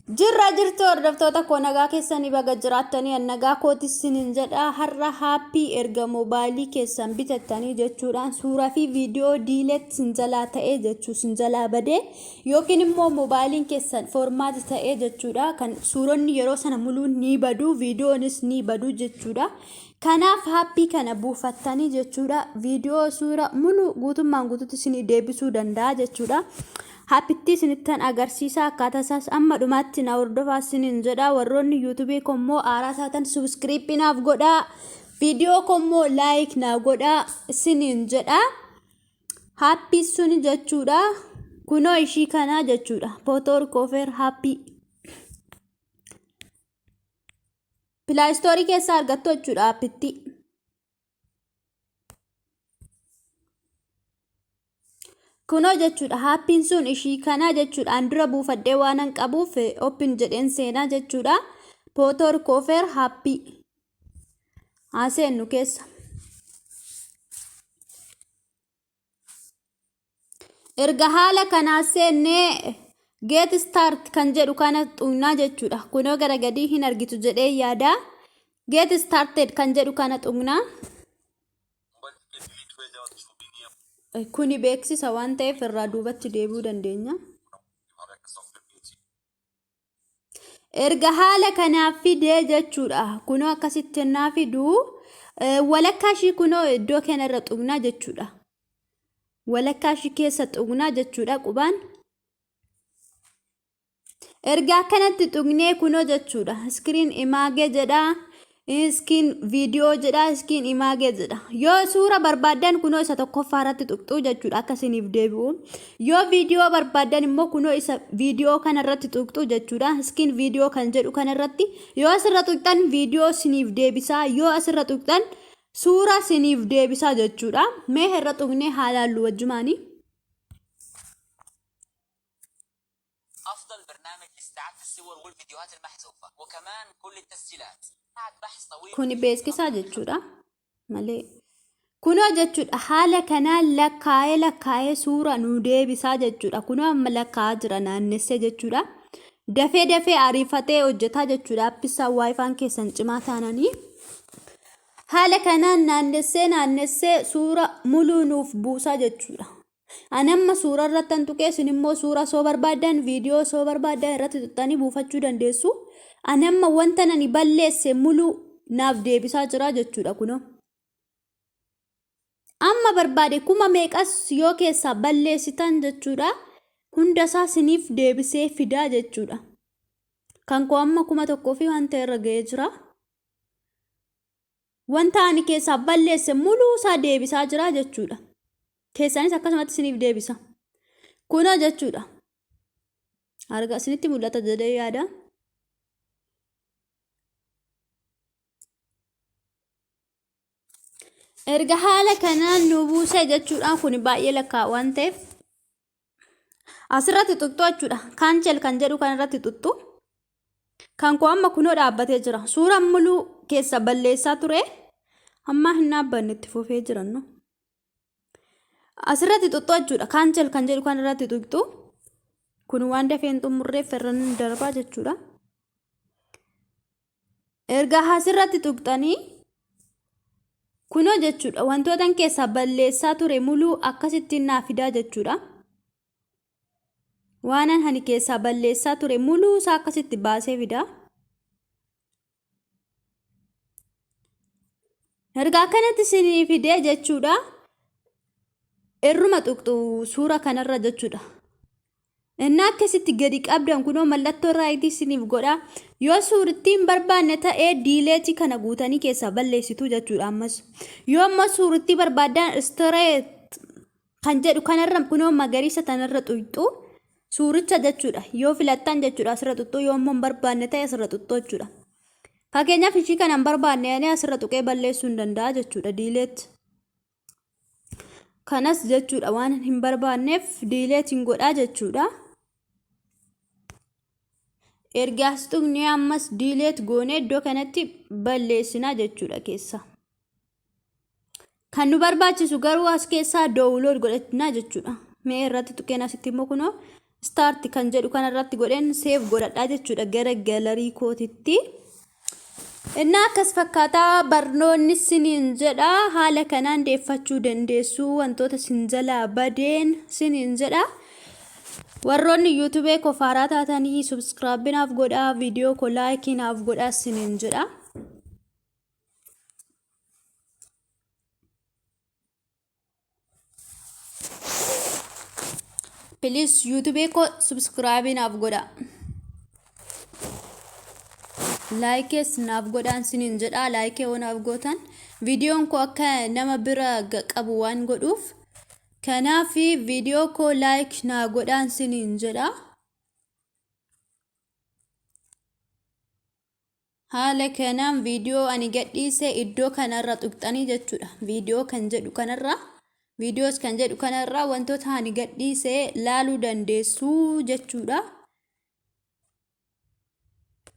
Jirra jirtu hordoftoota koo nagaa keessanii baga jiraattanii nagaa kootis sinin jedha har'a haappii erga moobaayilii keessan bitattanii jechuudhaan suuraa fi viidiyoo diileet sinjalaa ta'ee jechuu sinjalaa badee yookiin immoo moobaayiliin keessan formaati ta'ee jechuudha kan suuronni yeroo sana muluun ni badu viidiyoonis ni badu jechuudha. Kanaaf haappii kana buufattanii jechuudha viidiyoo suura mulu guutummaan guutuutti isinii deebisuu danda'a jechuudha. Happitti sinittan agarsiisa akkaataa isaas amma dhumaatti na hordofaa sinin jedha warroonni YouTube kommoo aaraa taatan subscribe naaf godhaa viidiyoo kommoo like naaf godhaa sinin jedha happy sun jechuudha kunoo ishii kana jechuudha photo cover happy Play Store keessa argattu jechuudha happitti Kuno jechuudha haappiin sun ishii kana jechuudha andura buufadhee waanan qabuuf open jedheen seenaa jechuudha photo cover happy aseennu keessa erga haala kana seennee get start kan jedhu kana xunnaa jechuudha kuno gara gadii hin argitu jedhee yaada get started kan jedhu kana xunnaa Kuni beeksisa waan ta'eef irraa duubatti deebi'uu dandeenya. Erga haala kanaaf fidee jechuudha. Kunoo akkasitti naa fiduu walakkaa ishii kunoo iddoo kanarra xuqnaa jechuudha. Walakkaa ishii keessa xuqnaa jechuudha qubaan. Erga akkanatti xuqnee kunoo jechuudha. Screen image jedha. Skin video jedha skin image jedha yoo suura barbaadan kunoo isa tokkoffaa irratti tuqxuu jechuudha akkasiniif deebi'u yoo video barbaadan immoo kunoo isa video kana irratti tuqxuu jechuudha skin video kan jedhu kana irratti yoo asirra tuqxan video siniif deebisaa yoo asirra tuqxan suura siniif deebisaa jechuudha mee irra tuqnee haalaallu wajjumaanii أفضل برنامج لاستعادة الصور والفيديوهات المحذوفة وكمان كل التسجيلات Kuni beeksisaa jechuudha malee kunoo jechuudha haala kanaan lakkaa'ee suura nu deebisaa jechuudha kunoo amma lakkaa'aa jira naannessee jechuudha dafee ariifatee hojjetaa jechuudha appisaa waayifaan keessan cimaa taananii haala kanaan naannessee suura muluu nuuf buusaa jechuudha anamma suura irratti tuqee isin immoo suura soo barbaadan viidiyoo soo barbaadan irratti tuqxanii buufachuu dandeessu anamma wanta nani balleesse muluu naaf deebisaa jira jechuudha kunoo amma barbaade kuma meeqas yoo keessaa balleessitan jechuudha hundasaa siniif deebisee fidaa jechuudha kan koo amma 1,000 fi wanta irra ga'ee jira wanta ani keessaa balleesse muluu isaa deebisaa jira jechuudha keessaanis akkasumatti siniif deebisa kunoo jechuudha arga isinitti mul'ata jedhee yaada erga haala kanaan nu buusee jechuudha kun baay'ee lakkaa waan ta'eef asirratti tuqxu jechuudha cancel kan jedhu kan irratti tuqxu kan koo amma kunoo dhaabbatee jira suura muluu keessa balleessaa ture amma hin dhaabbanne itti fufee jiranno asirratti tuqxu jechuudha cancel kan jedhu kan irratti tuqxu kun waan dafeen xumurreef irraan darbaa jechuudha erga asirratti tuqxanii kunoo jechuudha wantootan keessaa balleessaa ture muluu akkasitti naa fidaa jechuudha waanan hani keessaa balleessaa ture muluu isaa akkasitti baasee fidaa erga akkanatti isinii fidee jechuudha irruma tuqxu suura kanarra jechuudha inni akkasitti gadi qabdan kunoo mallattoo raayitii isiniif godha yoo suurittiin barbaanne ta'ee diileetii kana guutanii keessaa balleessitu jechuudha ammas yoo ammoo suurittii barbaadan straight kan jedhu kanarra kunoo magariisa tanarra tuqxu suuricha jechuudha yoo filattan jechuudha asirra tuqxu yoo ammoo barbaanne ta'e asirra tuqxu jechuudha fakkeenyaaf ishii kana barbaanne ani asirra tuqee balleessuu hin danda'a jechuudha diileet kanas jechuudha waan hin barbaanneef diileetiin godhaa jechuudha ergaas tuqnee ammas diileet goonee iddoo kanatti balleessinaa jechuudha keessa kan nu barbaachisu garuu as keessaa download godhachinaa jechuudha mee irratti tuqeen asitti immoo kunoo start kan jedhu kanarratti godheen save godhadhaa jechuudha gara galarii kootitti. Innaa akkas fakkaataa barnoonni siniin jedha haala kanaan deeffachuu dandeessu wantoota sin jalaa badeen siniin jedha. Warroonni YouTube koo faaraa taatanii subscribe naaf godhaa viidiyoo koo like naaf godhaa siniin jedha. Please YouTube ko subscribe naaf godha. Like naaf godhaan siniin jedha. Like naaf gootan viidiyoon ko akka nama bira qabu waan godhuuf kanaaf viidiyoo ko like naa godhaan siniin jedha. Haala kanaan viidiyoo ani gadhiise iddoo kanarra tuqxanii jechuudha. Viidiyoo kan jedhu kanarra videos kan jedhu kanarra wantoota ani gadhiise laaluu dandeessu jechuudha.